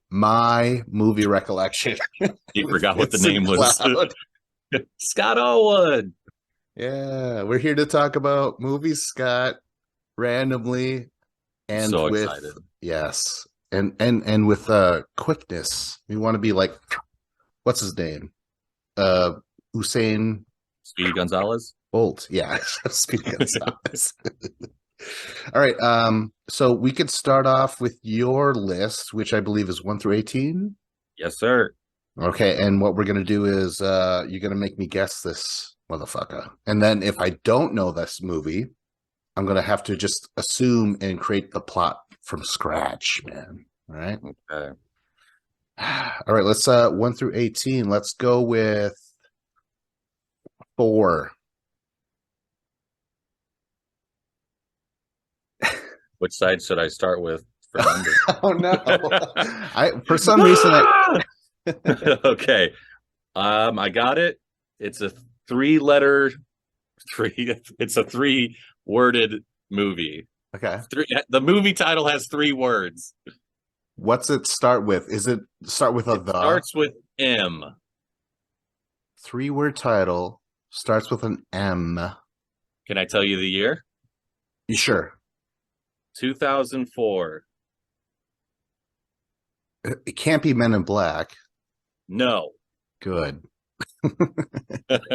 My Movie Recollection. You With forgot what the Vincent name was. Cloud. Scott Allwood. Yeah, we're here to talk about movies, Scott, randomly and So with excited. yes, and with quickness. We want to be like what's his name? Uh Usain Speedy Gonzalez. Bolt. Yeah, Speedy Gonzalez. All right. So we could start off with your list, which I believe is 1 through 18. Yes, sir. Okay, and what we're gonna do is you're gonna make me guess this motherfucker. And then if I don't know this movie, I'm gonna have to just assume and create the plot from scratch, man. All right. Okay. All right, let's 1 through 18. Let's go with 4. Which side should I start with for number? Oh no. I for some reason I Okay. I got it. It's a three-letter three. It's a three-worded movie. okay. The movie title has three words. What's it start with? Is it start with a It the? starts with M. 3-word title starts with an M. Can I tell you the year? You sure? 2004. It can't be Men in Black. No. Good. You want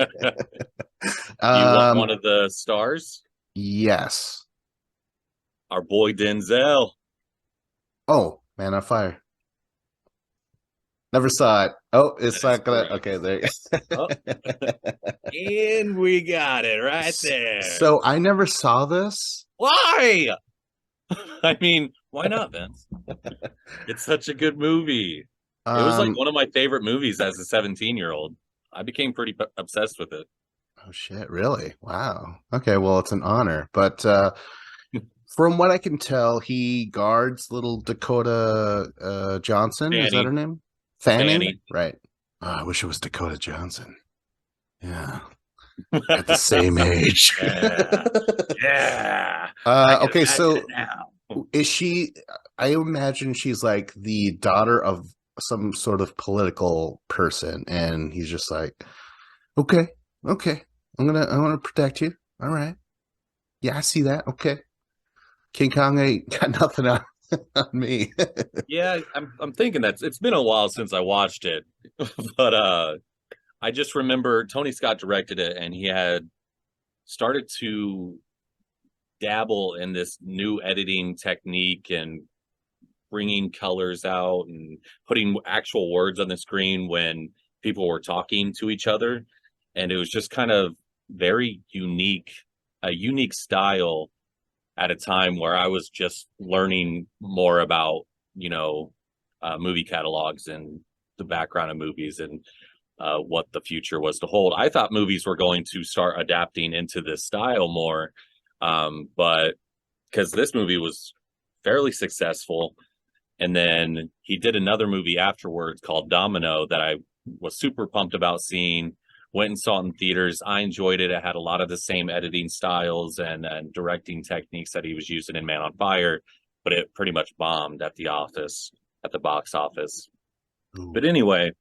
um, one of the stars? yes. Our boy Denzel. Oh, Man on Fire. Never saw it. Oh, it's That is not gonna. correct. Okay, there. Oh, and we got it right there. So I never saw this. Why? I mean, why not, Vince? It's such a good movie. It was like Um. one of my favorite movies as a 17-year-old. I became pretty obsessed with it. Oh shit! Really? Wow. Okay. Well, it's an honor, but from what I can tell, he guards little Dakota Johnson. Is that her Fanny, name? Fanny. Fanny. Right. Oh, I wish it was Dakota Johnson. Yeah. At the same age. Yeah, yeah. I can Okay, imagine so it now. is she? I imagine she's like the daughter of some sort of political person, and he's just like, okay, okay, I'm gonna protect you. All right, yeah, I see that. Okay, King Kong ain't got nothing on me. Yeah, I'm thinking it's been a while since I watched it, but I just remember Tony Scott directed it, and he had started to dabble in this new editing technique and bringing colors out and putting actual words on the screen when people were talking to each other, and it was just kind of very unique, a unique style at a time where I was just learning more about movie catalogs and the background of movies and what the future was to hold. I thought movies were going to start adapting into this style more, but because this movie was fairly successful, and then he did another movie afterwards called Domino that I was super pumped about seeing. Went and saw it in theaters. I enjoyed it. It had a lot of the same editing styles and directing techniques that he was using in Man on Fire, but it pretty much bombed at the box office. Ooh. But anyway,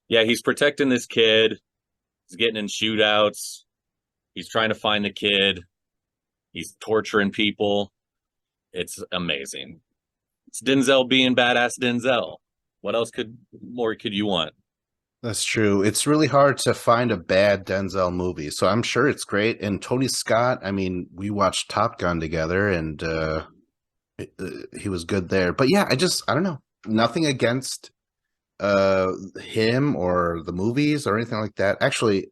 yeah, he's protecting this kid. He's getting in shootouts. He's trying to find the kid. He's torturing people. It's amazing. It's Denzel being badass Denzel. What else could you want? That's true. It's really hard to find a bad Denzel movie, so I'm sure it's great. And Tony Scott, I mean, we watched Top Gun together, and he was good there. But yeah, I don't know. Nothing against him or the movies or anything like that. Actually,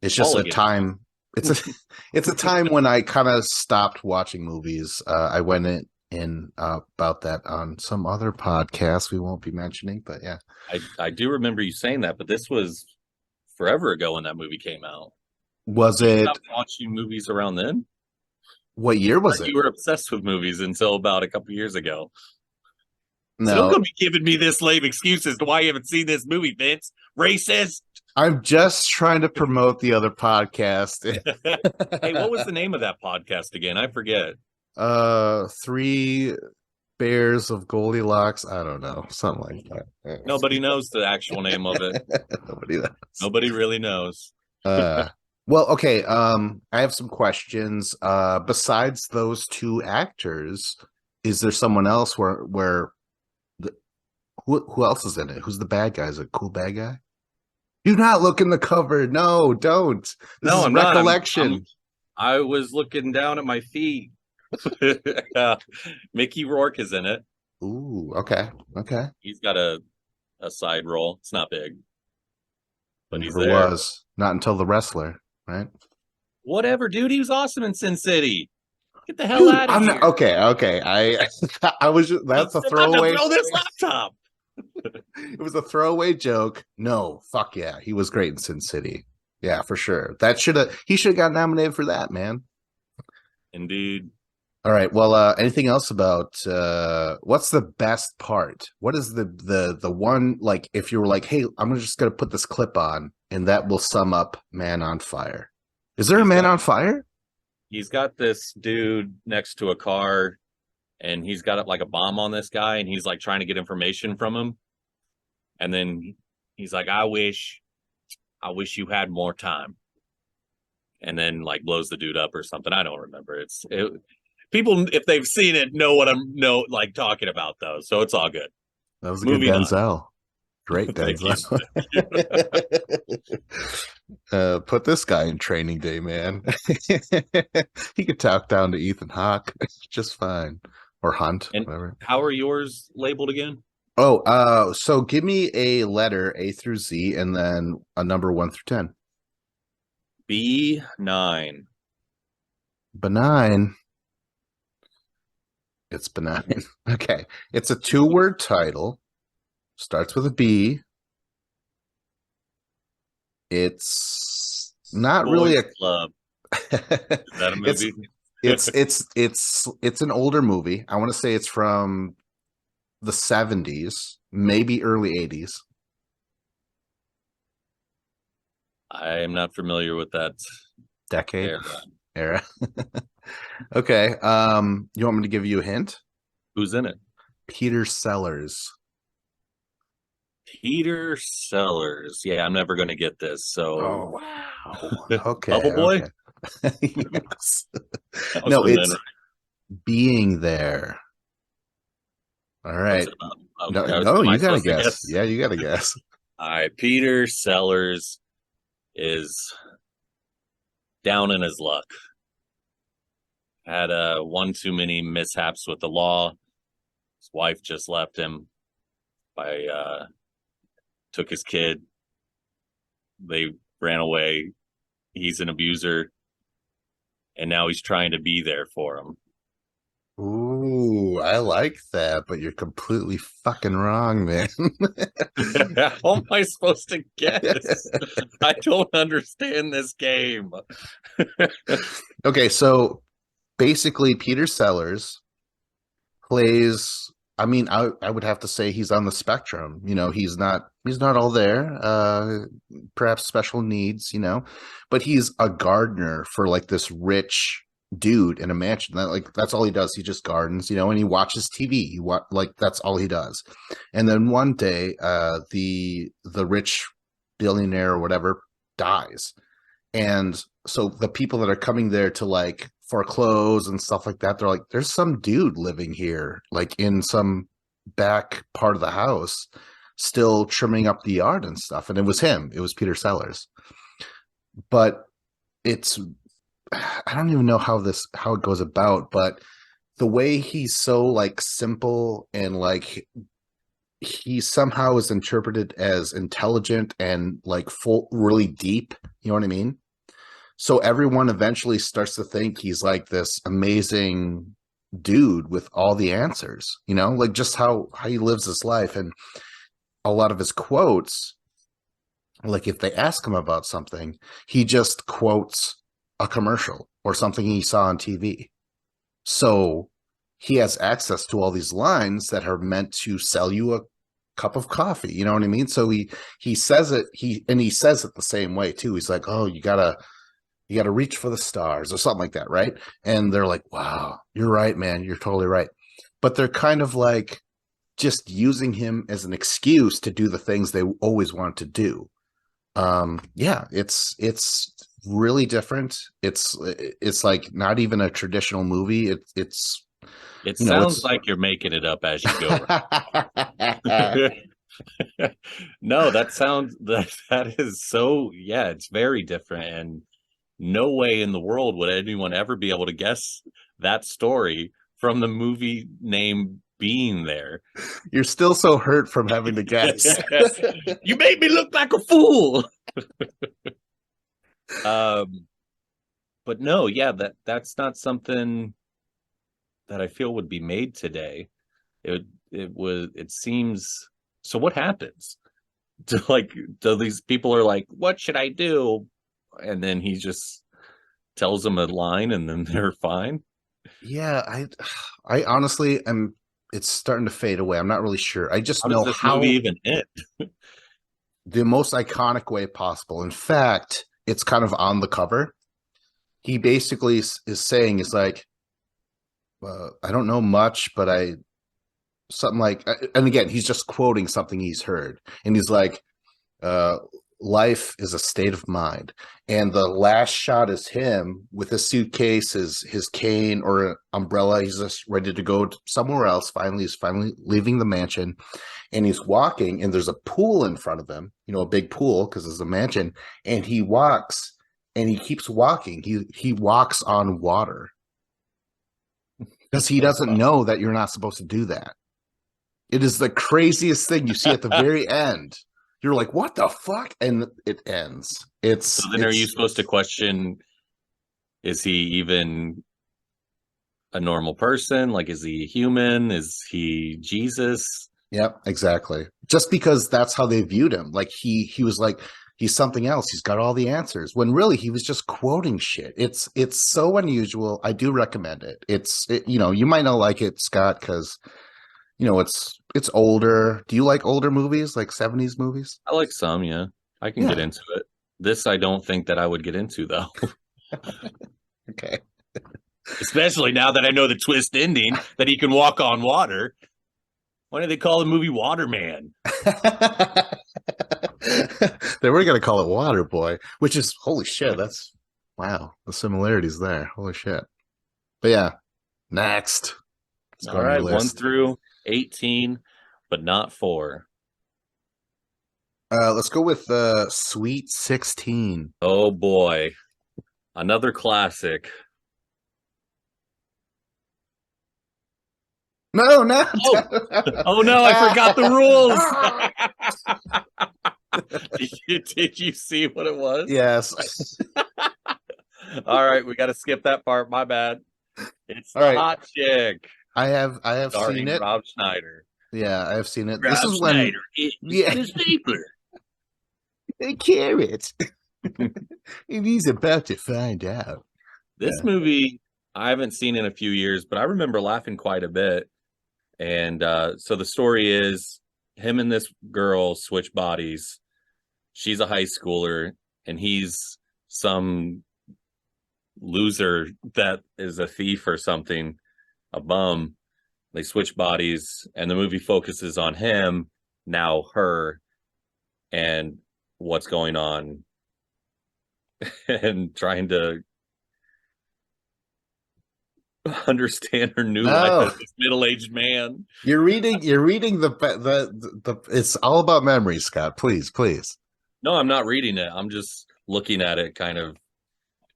it's just All a against time. It's a it's a time when I kind of stopped watching movies. I went in about that on some other podcast we won't be mentioning, but yeah. I do remember you saying that, but this was forever ago when that movie came out. Was You it stopped watching movies around then? what year was Thought it? you were obsessed with movies until about a couple years ago. So don't No, go be giving me this lame excuses to why you haven't seen this movie, Vince. Racist. I'm just trying to promote the other podcast. Hey, what was the name of that podcast again? I forget. Three. Bears of Goldilocks. I don't know, something like Nobody knows the actual name of it. that. Nobody knows. Nobody really knows. Uh, well, okay. I have some questions. Besides those two actors, is there someone else where the, who else is in it? Who's the bad guy? Is it a cool bad guy? Do not look in the cover. No, don't. This No, is I'm not. recollection. I was looking down at my feet. Mickey Rourke is in it. Ooh, okay, okay. He's got a side role. It's not big, but he's Never there. was. Not until the wrestler, right? Whatever, dude. He was awesome in Sin City. Get the hell Dude, out of I'm here. not okay. I was just that's a I'm about to throwaway. throw this laptop. It was a throwaway joke. No, fuck yeah. He was great in Sin City. Yeah, for sure. He should have got nominated for that, man. Indeed. All right. Well, anything else about what's the best part? What is the one, like, if you were like, hey, I'm just gonna put this clip on and that will sum up Man on Fire. Is there a Man on Fire? He's got this dude next to a car, and he's got like a bomb on this guy, and he's like trying to get information from him. And then he's like, I wish you had more time. And then like blows the dude up or something. I don't remember. People, if they've seen it, know what I'm talking about though. So it's all good. That was a good Denzel. Great Denzel. Put this guy in Training Day, man. He could talk down to Ethan Hawke just fine, or Hunt, and whatever. How are yours labeled again? Oh, so give me a letter A through Z, and then a number 1 through 10. B9. Benign. It's benign. Okay, it's a 2-word title. Starts with a B. It's not really a club. Is that a movie? It's an older movie. I want to say it's from the 70s, maybe early 80s. I am not familiar with that decade era. Okay. You want me to give you a hint? Who's in it? Peter Sellers. Peter Sellers. Yeah, I'm never going to get this. So, oh wow. Okay. Bubble Boy. Okay. Yes. No, it's Being There. All right. No, you gotta guess. Yeah, you gotta guess. All right. Peter Sellers is down in his luck. Had one too many mishaps with the law. His wife just left him. Took his kid. They ran away. He's an abuser, and now he's trying to be there for him. Ooh, I like that, but you're completely fucking wrong, man. How am I supposed to guess? I don't understand this game. Okay, so basically Peter Sellers plays, I mean, I would have to say he's on the spectrum. You know, he's not all there, perhaps special needs, you know, but he's a gardener for like this rich dude in a mansion. That's all he does. He just gardens, you know, and he watches TV. That's all he does. And then one day, the rich billionaire or whatever dies. And so the people that are coming there to like foreclose and stuff like that, they're like, there's some dude living here, like in some back part of the house, still trimming up the yard and stuff. And it was him. It was Peter Sellers. But I don't even know how it goes about, but the way he's so like simple and like he somehow is interpreted as intelligent and like really deep, you know what I mean? So everyone eventually starts to think he's like this amazing dude with all the answers, you know, like just how he lives his life. And a lot of his quotes, like if they ask him about something, he just quotes a commercial or something he saw on TV. So he has access to all these lines that are meant to sell you a cup of coffee, you know what I mean? So he says it, he says it the same way too. He's like, oh, you gotta reach for the stars or something like that, right? And they're like, wow, you're right, man, you're totally right. but they're kind of like just using him as an excuse to do the things they always want to do. Yeah, it's really different. It's like not even a traditional movie. It's It you know sounds it's like you're making it up as you go. No, that is so, yeah, it's very different, and no way in the world would anyone ever be able to guess that story from the movie name being there. You're still so hurt from having to guess. You made me look like a fool. Um, but no, yeah, that's not something that I feel would be made today. It seems so. What happens? Do these people are like, what should I do? And then he just tells them a line and then they're fine. Yeah, I honestly am. It's starting to fade away. I'm not really sure. I just How does know this movie how even end? the most iconic way possible. In fact, it's kind of on the cover. He basically is saying is like, I don't know much, but I something like, and again, he's just quoting something he's heard, and he's like, uh, life is a state of mind. And the last shot is him with his suitcase, his cane or an umbrella. He's just ready to go somewhere else. Finally, he's finally leaving the mansion, and he's walking, and there's a pool in front of him, a big pool because it's a mansion. And he walks, and he keeps walking. He walks on water because he doesn't know that you're not supposed to do that. It is the craziest thing you see at the very end. You're like, what the fuck? And it ends. So then are you supposed to question, is he even a normal person? Like, is he human? Is he Jesus? Yep, exactly. Just because that's how they viewed him. Like he was like, he's something else. He's got all the answers. When really he was just quoting shit. It's so unusual. I do recommend it. You might not like it, Scott, because it's older. Do you like older movies, like 70s movies? I like some, yeah. I can get Yeah. into it. This I don't think that I would get into though. Okay. Especially now that I know the twist ending that he can walk on water. Why do they call the movie Waterman? They were gonna call it Water Boy, which is holy shit. That's wow, the similarities there. Holy shit. But yeah, next. Let's go All on your right, 1 list. through 18, but not 4. Let's go with Sweet 16. Oh boy, another classic. No, no. Oh, oh no, I forgot the rules. Did you see what it was? Yes. All right, we got to skip that part. My bad. It's All the right. hot chick. I have Starring seen it. Rob Schneider. Yeah, I have seen it. This Rob is when Schneider is yeah, the stapler. the carrot. And he's about to find out. This Yeah. movie I haven't seen in a few years, but I remember laughing quite a bit. And so the story is him and this girl switch bodies. She's a high schooler, and he's some loser that is a thief or something, a bum. They switch bodies, and the movie focuses on him, now her, and what's going on, and trying to understand her new life No. as this middle-aged man. You're reading the it's all about memories, Scott. Please, please. No, I'm not reading it. I'm just looking at it kind of.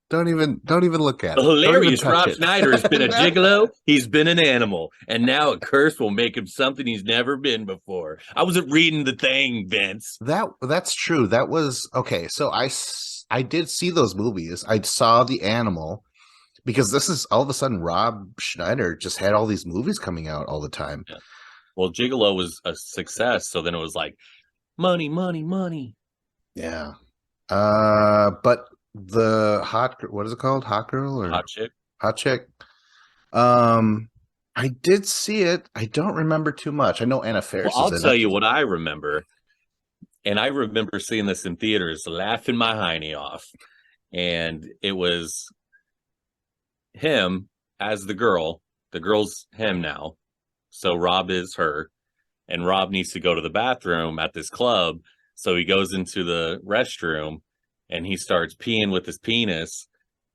Don't even look at The it. Don't even hilarious touch Rob it. Schneider has been a gigolo. He's been an animal. And now a curse will make him something he's never been before. I wasn't reading the thing, Vince. That's true. That was okay. So I did see those movies. I saw The Animal because this is all of a sudden Rob Schneider just had all these movies coming out all the time. Yeah. Well, Gigolo was a success. So then it was like, money, money, money. Yeah. But the what is it called? Hot girl or Hot chick. hot chick? I did see it. I don't remember too much. I know Anna Faris Well, is I'll in tell it. you what I remember. And I remember seeing this in theaters, laughing my hiney off. And it was him as the girl. The girl's him now. So Rob is her, and Rob needs to go to the bathroom at this club. So he goes into the restroom and he starts peeing with his penis.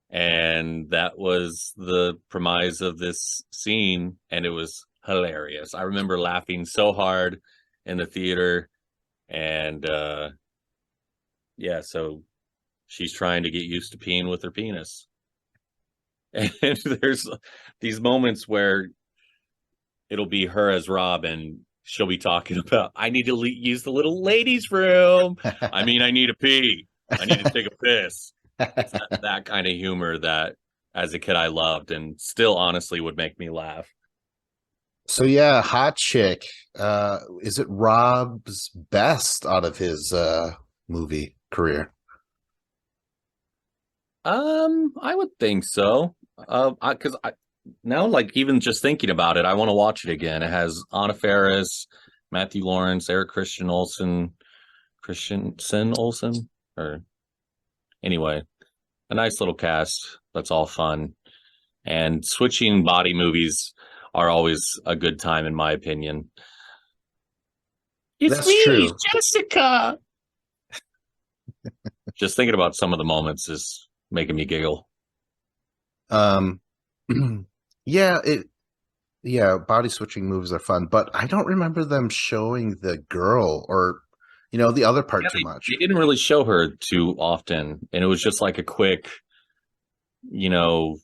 And that was the premise of this scene. And it was hilarious. I remember laughing so hard in the theater. And yeah, so she's trying to get used to peeing with her penis. And there's these moments where it'll be her as Rob, and she'll be talking about, I need to use the little ladies' room. I mean, I need a pee. I need to take a piss. It's that kind of humor that, as a kid, I loved, and still honestly would make me laugh. So yeah, Hot Chick. Is it Rob's best out of his movie career? I would think so. Because I now, like, even just thinking about it, I want to watch it again. It has Anna Faris, Matthew Lawrence, Eric Christensen Olsen, or anyway, a nice little cast. That's all fun. And switching body movies are always a good time, in my opinion. It's That's me, true. Jessica. Just thinking about some of the moments is making me giggle. Um, yeah, body switching moves are fun, but I don't remember them showing the girl or the other part Yeah, too much. they didn't really show her too often, and it was just like a quick, you know,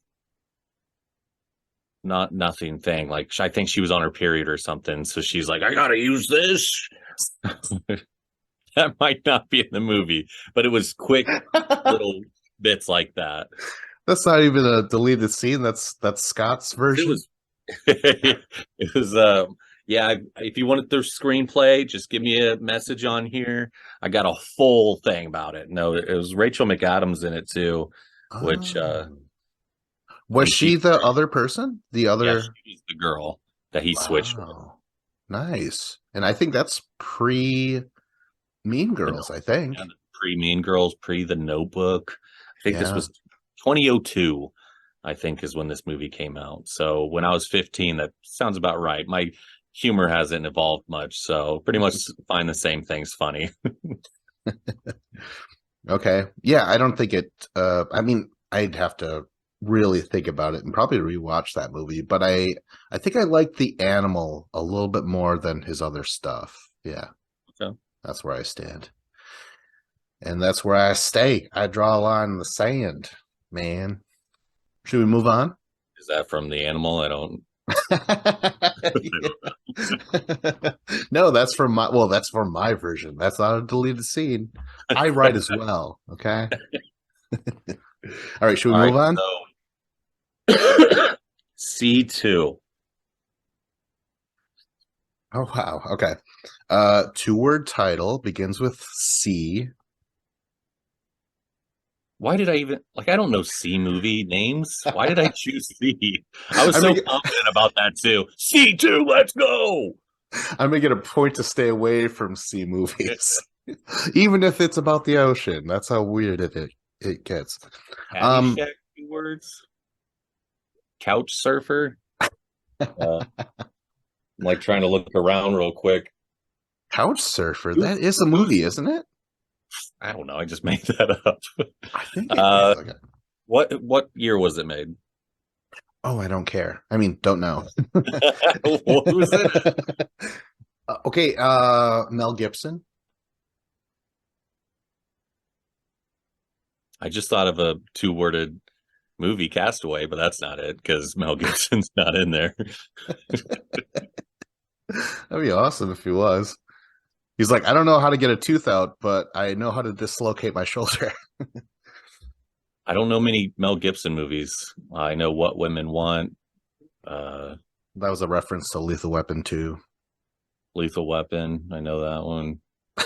nothing thing. Like, I think she was on her period or something, so she's like, I gotta use this. That might not be in the movie, but it was quick little bits like that. That's not even a deleted scene. That's Scott's version. It was it was yeah, if you wanted the screenplay, just give me a message on here. I got a full thing about it. No, it was Rachel McAdams in it too, which Was she the other person? The yeah, other she was the girl that he switched with. Wow. Nice. And I think that's pre Mean Girls, I think. Yeah, pre Mean Girls, pre The Notebook. I think this Yeah. was 2002, I think, is when this movie came out. So when I was 15, that sounds about right. My humor hasn't evolved much, so pretty much find the same things funny. Okay. Yeah, I don't think it I mean, I'd have to really think about it and probably rewatch that movie, but I think I like the animal a little bit more than his other stuff. Yeah. Okay. That's where I stand. And that's where I stay. I draw a line in the sand, man. Should we move on? Is that from The Animal? I don't. No, that's from my version. That's not a deleted scene. I write as well. Okay. All right. Should we move on? So C2. Oh wow. Okay. 2-word title begins with C. Why did I even I don't know C movie names. Why did I choose C? I was so confident about that too. C2, let's go. I'm gonna get a point to stay away from C movies, even if it's about the ocean. That's how weird it gets. Caddyshack, 2 words. Couch surfer. I'm like trying to look around real quick. Couch surfer. That is a movie, isn't it? I don't know. I just made that up. I think it is. Okay. What year was it made? Oh, I don't care. I mean, don't know. What was it? Okay, Mel Gibson. I just thought of a 2-worded movie, Castaway, but that's not it because Mel Gibson's not in there. That'd be awesome if he was. He's like, I don't know how to get a tooth out, but I know how to dislocate my shoulder. I don't know many Mel Gibson movies. I know What Women Want. That was a reference to Lethal Weapon 2. Lethal Weapon. I know that one.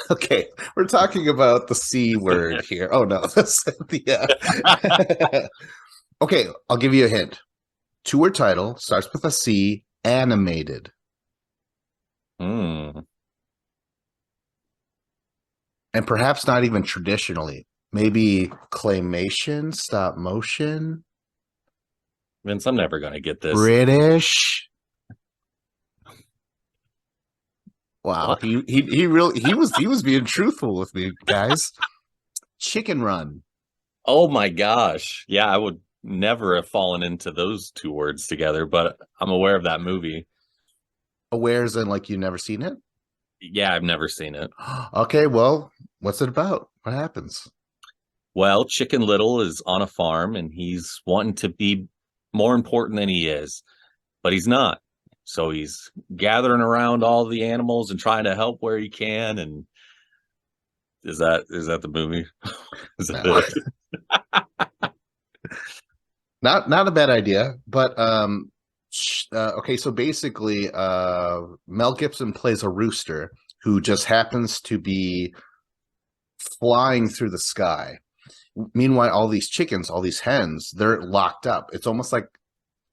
Okay, we're talking about the C word here. Oh no, that's Okay, I'll give you a hint. 2-word title starts with a C. Animated. Hmm. And perhaps not even traditionally. Maybe claymation, stop motion. Vince, I'm never gonna get this. British. Wow, What? he was being truthful with me, guys. Chicken Run. Oh my gosh. Yeah, I would never have fallen into those two words together, but I'm aware of that movie. Awares and like you've never seen it? Yeah, I've never seen it. Okay, well, what's it about? What happens? Well, Chicken Little is on a farm and he's wanting to be more important than he is, but he's not. So he's gathering around all the animals and trying to help where he can. And is that the movie? Is that No. it? Not a bad idea, but okay, so basically Mel Gibson plays a rooster who just happens to be flying through the sky. Meanwhile, all these chickens, all these hens, they're locked up. It's almost like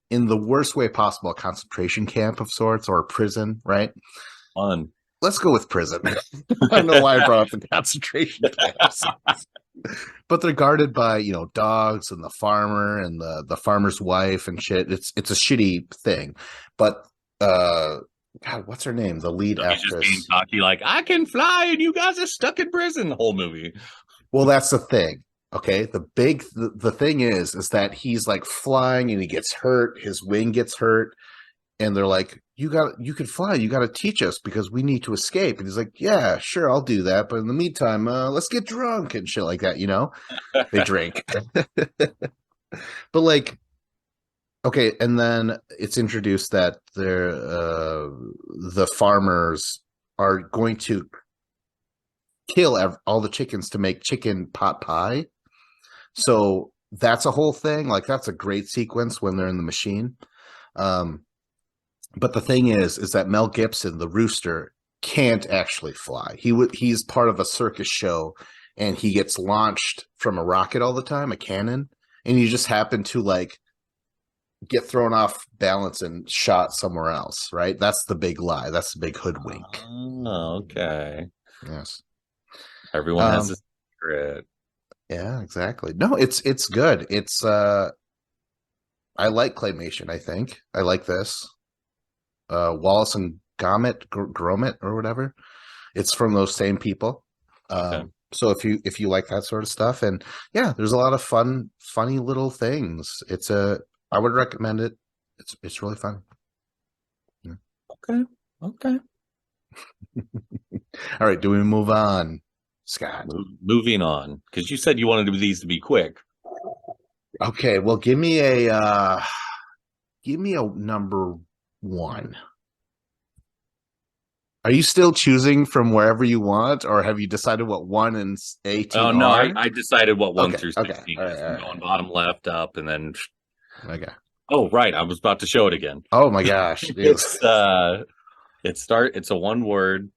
in the worst way possible, a concentration camp of sorts or a prison, right? Fun. Let's go with prison. I don't know why I brought up the concentration camps. But they're guarded by, dogs and the farmer and the farmer's wife and shit. It's a shitty thing. But God, what's her name? The lead So he's just being actress. cocky, like, I can fly and you guys are stuck in prison the whole movie. Well, that's the thing. Okay. The thing is that he's like flying and he gets hurt, his wing gets hurt, and they're like, you can fly, you gotta teach us because we need to escape. And he's like, yeah, sure, I'll do that. But in the meantime, let's get drunk and shit like that, They drink. But like, okay, and then it's introduced that the farmers are going to kill all the chickens to make chicken pot pie. So that's a whole thing. Like that's a great sequence when they're in the machine. But the thing is that Mel Gibson, the rooster, can't actually fly. He's part of a circus show, and he gets launched from a rocket all the time, a cannon, and he just happened to like get thrown off balance and shot somewhere else. Right? That's the big lie. That's the big hoodwink. Oh, okay. Yes. Everyone has a secret. Yeah, exactly. No, it's good. It's I like claymation, I think. I like this. Wallace and Gromit or whatever. It's from those same people. Okay. So if you like that sort of stuff, and yeah, there's a lot of funny little things. I would recommend it. It's really fun. Yeah. Okay. Okay. All right, do we move on, Scott? Moving on, because you said you wanted these to be quick. Okay, well, give me a number one. Are you still choosing from wherever you want, or have you decided what 1 and 18 Oh no, are? I decided what 1 Okay, through okay. 16 All is. right, all I'm right. going bottom left up, and then Okay. oh right, I was about to show it again. Oh my gosh. It's it's a one word.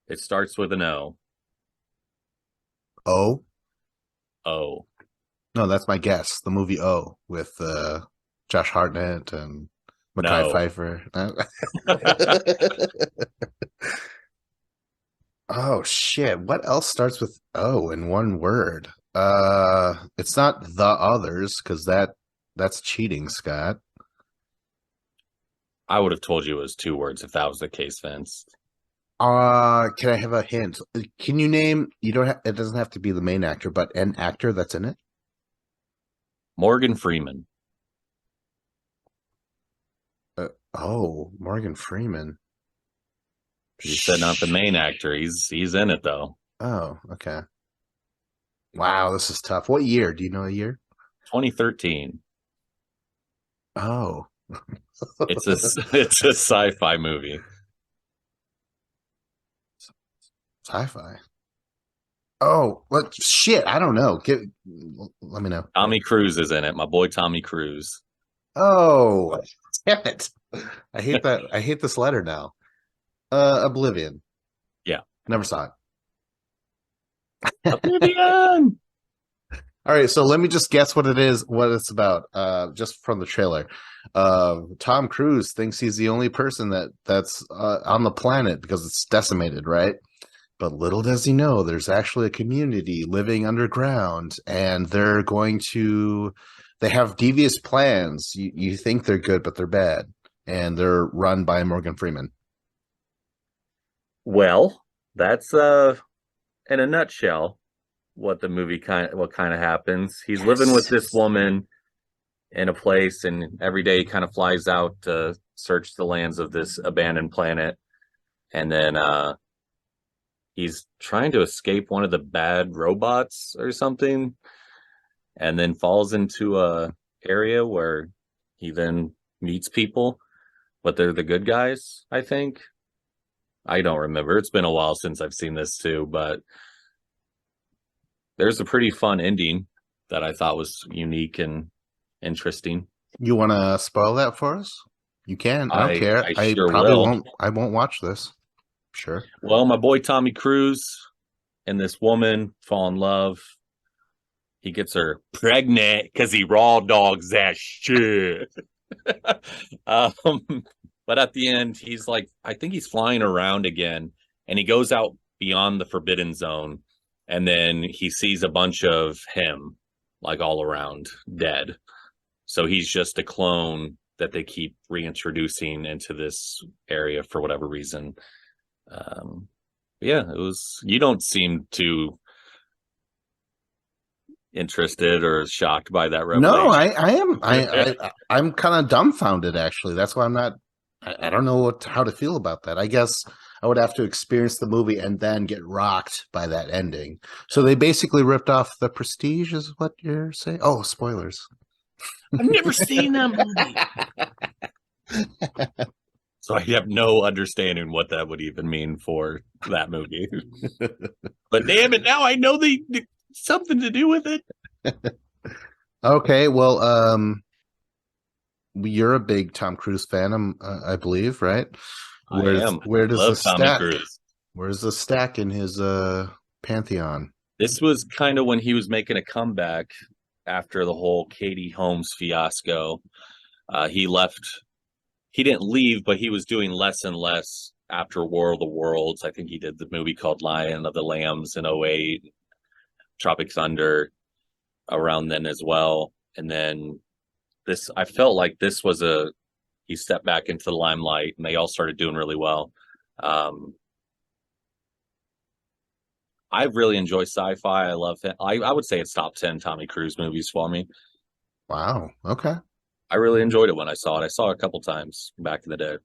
It starts with an O. Oh? O. No, that's my guess. The movie O with Josh Hartnett and Mekhi No. Phifer. Oh shit. What else starts with O in one word? It's not The Others, because that's cheating, Scott. I would have told you it was 2 words if that was the case, Vince. Can I have a hint? Can you name, you don't have, it doesn't have to be the main actor, but an actor that's in it? Morgan Freeman. Morgan Freeman. You said not the main actor. He's in it though. Oh, okay. Wow, this is tough. What year? Do you know a year? 2013. Oh. It's a sci-fi movie. Sci-fi. Oh, what shit, I don't know. Let me know. Tommy Cruise is in it. My boy Tommy Cruise. Oh, damn it. I hate that. I hate this letter now. Oblivion. Yeah. Never saw it. Oblivion. All right, so let me just guess what it's about. Just from the trailer. Tom Cruise thinks he's the only person that's on the planet because it's decimated, right? But little does he know, there's actually a community living underground, and they have devious plans. You think they're good, but they're bad, and they're run by Morgan Freeman. Well, that's in a nutshell what kind of happens. He's living with Yes. this woman in a place, and every day he kind of flies out to search the lands of this abandoned planet. And then he's trying to escape one of the bad robots or something, and then falls into a area where he then meets people, but they're the good guys, I think. I don't remember. It's been a while since I've seen this too, but there's a pretty fun ending that I thought was unique and interesting. You want to spoil that for us? You can. I don't care. I I sure probably will. won't. I won't watch this. Sure. Well, my boy Tommy Cruise and this woman fall in love. He gets her pregnant because he raw dogs that shit. um, but at the end, he's like, I think he's flying around again, and he goes out beyond the forbidden zone, and then he sees a bunch of him, like all around, dead. So he's just a clone that they keep reintroducing into this area for whatever reason. Yeah, it was. You don't seem too interested or shocked by that No, revelation. I am. I'm kind of dumbfounded actually. That's why I'm not. I don't know how to feel about that. I guess I would have to experience the movie and then get rocked by that ending. So they basically ripped off The Prestige, is what you're saying? Oh, spoilers. I've never seen that movie. So I have no understanding what that would even mean for that movie. But damn it, now I know something to do with it. Okay, well, you're a big Tom Cruise fan, I believe, right? I am. Where does Love the Tommy stack? Cruise. Where's the stack in his pantheon? This was kind of when he was making a comeback after the whole Katie Holmes fiasco. He left. He didn't leave, but he was doing less and less after War of the Worlds. I think he did the movie called Lion of the Lambs in '08, Tropic Thunder around then as well. And then I felt like this was he stepped back into the limelight and they all started doing really well. I really enjoy sci-fi. I love it. I would say it's top 10 Tommy Cruise movies for me. Wow. Okay. I really enjoyed it when I saw it. I saw it a couple times back in the day.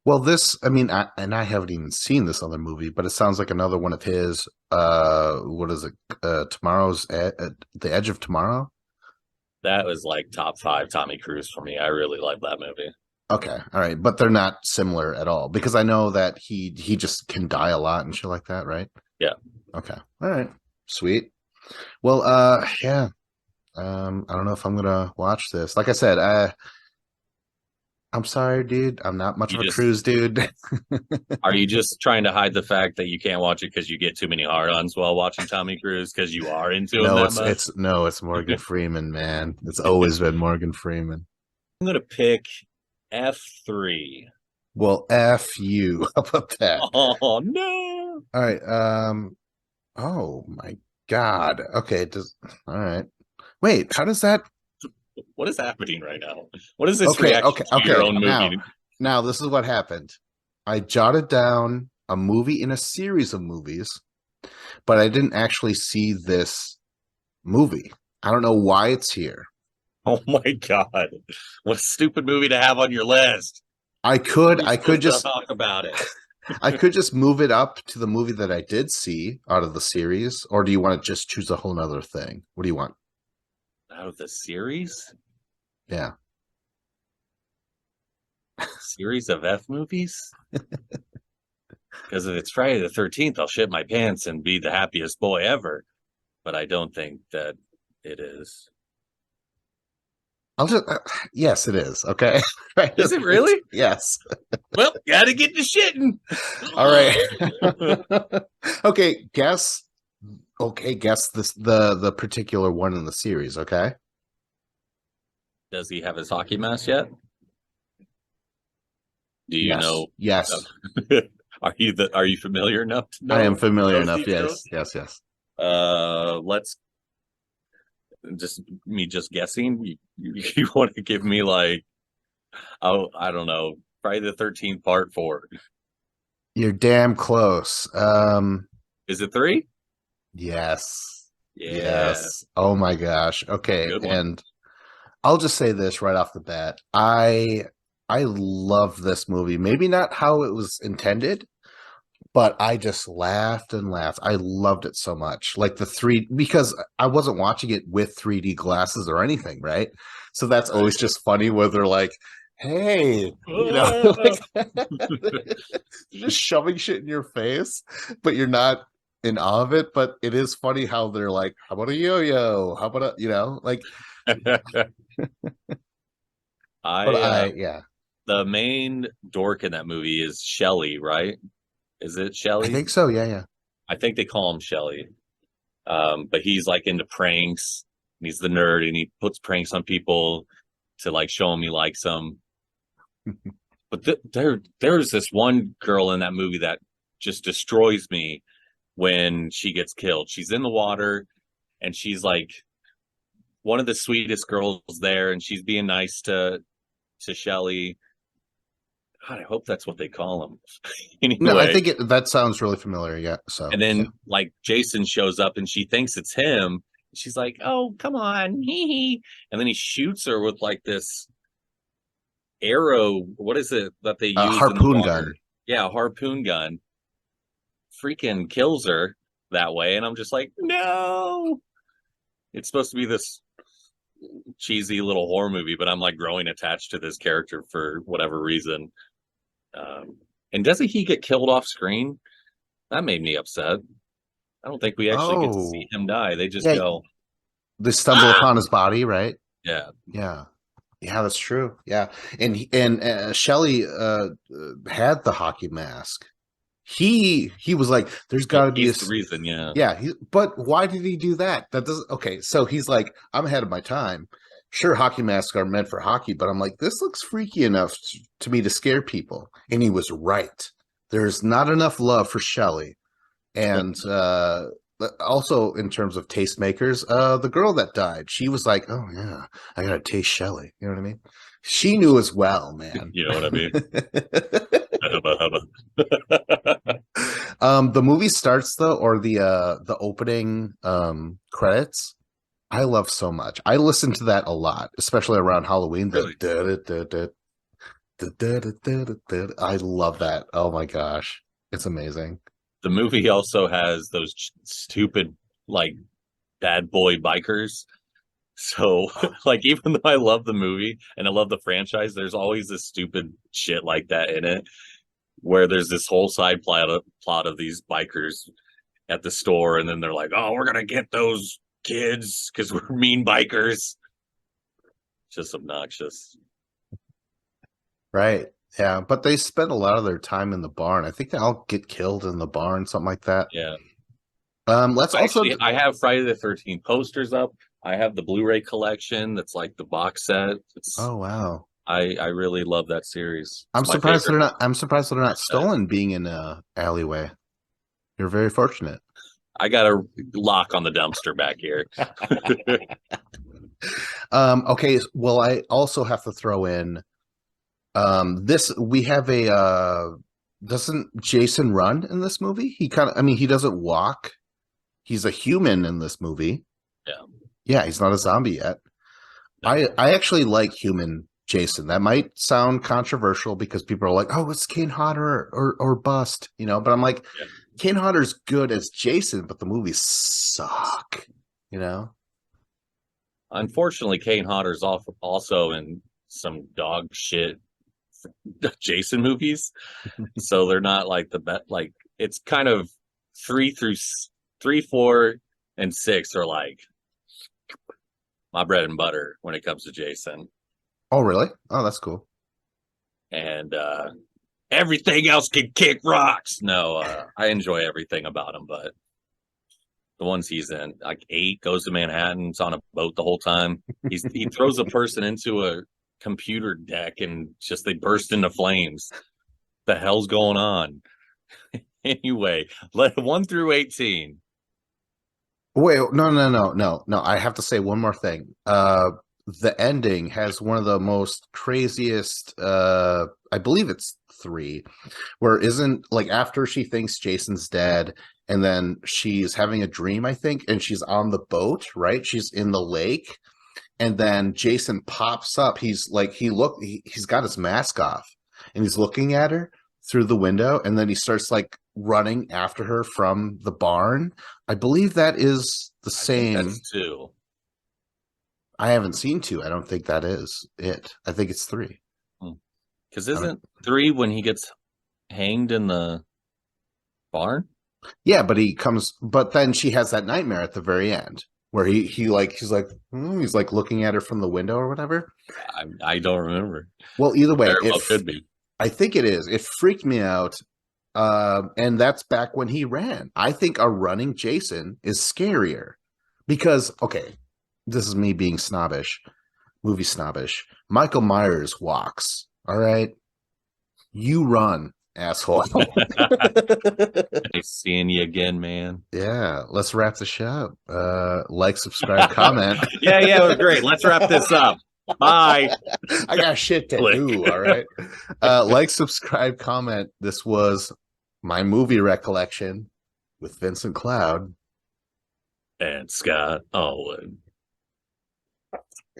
Well, I mean, I haven't even seen this other movie, but it sounds like another one of his. What is it? The Edge of Tomorrow. That was like top 5 Tommy Cruise for me. I really like that movie. Okay, all right, but they're not similar at all because I know that he just can die a lot and shit like that, right? Yeah. Okay. All right. Sweet. Well, yeah. I don't know if I'm gonna watch this. Like I said, I'm sorry, dude. I'm not much of a Cruise dude. Are you just trying to hide the fact that you can't watch it because you get too many hard-ons while watching Tommy Cruise because you are into him that much? It's Morgan Freeman, man. It's always been Morgan Freeman. I'm gonna pick F3. Well, F you. How about that? Oh no. All right. Oh my God. Okay. All right. Wait. How does that? What is happening right now? What is this reaction to your own movie? Now this is what happened. I jotted down a movie in a series of movies, but I didn't actually see this movie. I don't know why it's here. Oh my God. What a stupid movie to have on your list. I could just talk about it. I could just move it up to the movie that I did see out of the series, or do you want to just choose a whole nother thing? What do you want? Out of the series? Yeah. Series of F movies? Because if it's Friday the 13th, I'll shit my pants and be the happiest boy ever. But I don't think that it is. I'll just yes, it is. Okay. Is it really? Yes. Well, gotta get to shitting. All right. Okay, guess this the particular one in the series, okay? Does he have his hockey mask yet? Do you know? Yes. Are you familiar enough to know? I am familiar enough. Yes. Let's just guessing. You want to give me like, oh, I don't know, Friday the 13th Part 4. You're damn close. Is it three? Yes. Yeah, Yes. Oh my gosh. Okay, good one. and I'll just say this right off the bat. I love this movie. Maybe not how it was intended, but I just laughed and laughed. I loved it so much. Like the three, because I wasn't watching it with 3D glasses or anything, right? So that's always Right. just funny where they're like, hey, Ah! like they're just shoving shit in your face, but you're not in awe of it. But it is funny how they're like, how about a yo-yo? How about like, but I yeah, the main dork in that movie is Shelly, right? Is it I Shelly? think so. Yeah, yeah. I think they call him Shelly. But he's like into pranks. He's the nerd, and he puts pranks on people to like show him he likes them. But there's this one girl in that movie that just destroys me when she gets killed. She's in the water, and she's like one of the sweetest girls there, and she's being nice to Shelly. God, I hope that's what they call him. No, I Anyway, think that sounds really familiar. Yeah. So and yeah. then like Jason shows up and she thinks it's him. She's like, "Oh, come on, hee hee," and then he shoots her with like this arrow. What is it that they use in the Harpoon water? gun. Yeah, a harpoon gun. Freaking kills her that way, and I'm just like, no. It's supposed to be this cheesy little horror movie, but I'm like growing attached to this character for whatever reason. Um, and doesn't he get killed off screen? That made me upset. I don't think we actually get to see Oh, him die. They just yeah. go, They stumble ah! upon his body, right? Yeah. Yeah. Yeah, that's true. Yeah. And Shelley had the hockey mask. He was like, there's got to be a He's the reason. Yeah. yeah, but why did he do that? That doesn't okay. So he's like, I'm ahead of my time. Sure, hockey masks are meant for hockey, but I'm like, this looks freaky enough to me to scare people. And he was right. There's not enough love for Shelley. And also in terms of tastemakers, the girl that died, she was like, "Oh yeah, I gotta taste Shelley." You know what I mean? She knew as well, man. You know what I mean? Hubba, hubba. The movie starts though, or the opening credits. I love so much. I listen to that a lot, especially around Halloween. The Really? da da da da da da da da da. I love that. Oh my gosh, it's amazing. The movie also has those stupid, like, bad boy bikers. So, like, even though I love the movie and I love the franchise, there's always this stupid shit like that in it, where there's this whole side plot of these bikers at the store, and then they're like, "Oh, we're gonna get those kids because we're mean bikers." Just obnoxious. Right. Yeah, but they spend a lot of their time in the barn. I think they all get killed in the barn, something like that. Yeah. Let's also. Actually, I have Friday the 13th posters up. I have the Blu-ray collection that's like the box set. It's Oh wow, I really love that series. I'm It's my surprised favorite they're not. I'm surprised they're not franchise. stolen. Being in a alleyway, you're very fortunate. I got a lock on the dumpster back here. Okay. Well, I also have to throw in. This we have a. Doesn't Jason run in this movie? He kind of. I mean, he doesn't walk. He's a human in this movie. Yeah. Yeah, he's not a zombie yet. No. I actually like human Jason. That might sound controversial because people are like, "Oh, it's Kane Hodder or bust," But I'm like, Yeah. Kane Hodder's good as Jason, but the movies suck. You know? Unfortunately, Kane Hodder's also in some dog shit Jason movies, so they're not like the best. Like it's kind of three through three, 4, and 6 are like my bread and butter when it comes to Jason, Oh, really? Oh, that's cool. and everything else can kick rocks. No, I enjoy everything about him, but the ones he's in, like 8, goes to Manhattan, it's on a boat the whole time. He throws a person into a computer deck and just they burst into flames. The hell's going on? Anyway, let 1 through 18. Wait, no. I have to say one more thing. the ending has one of the most craziest, I believe it's 3, where isn't like after she thinks Jason's dead, and then she's having a dream, I think, and she's on the boat, right? She's in the lake, and then Jason pops up. He's like, he's got his mask off, and he's looking at her through the window, and then he starts like running after her from the barn. I believe that is the I think same. that's 2. I haven't seen 2. I don't think that is it. I think it's 3. Because isn't 3 when he gets hanged in the barn? Yeah, but then she has that nightmare at the very end where he's like looking at her from the window or whatever. I don't remember. Well, either way, Very well could be. I think it is. It freaked me out. And that's back when he ran. I think a running Jason is scarier because, okay, this is me being snobbish, movie snobbish. Michael Myers walks. All right. You run, asshole. Nice seeing you again, man. Yeah. Let's wrap the show up. Like, subscribe, comment. Yeah, it was great. Let's wrap this up. Bye. I got shit to do. All right. Like, subscribe, comment. This was my movie recollection with Vincent Cloud And Scott Allwood.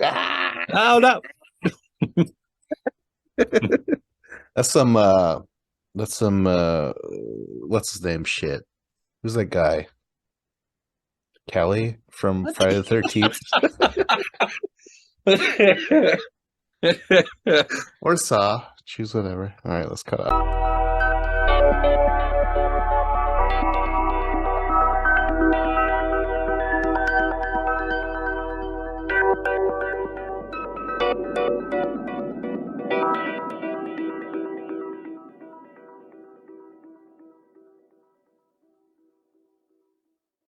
Ah! Oh no. That's some what's his name shit. Who's that guy? Kelly from Friday the 13th. Or Saw. Choose whatever. All right, let's cut up.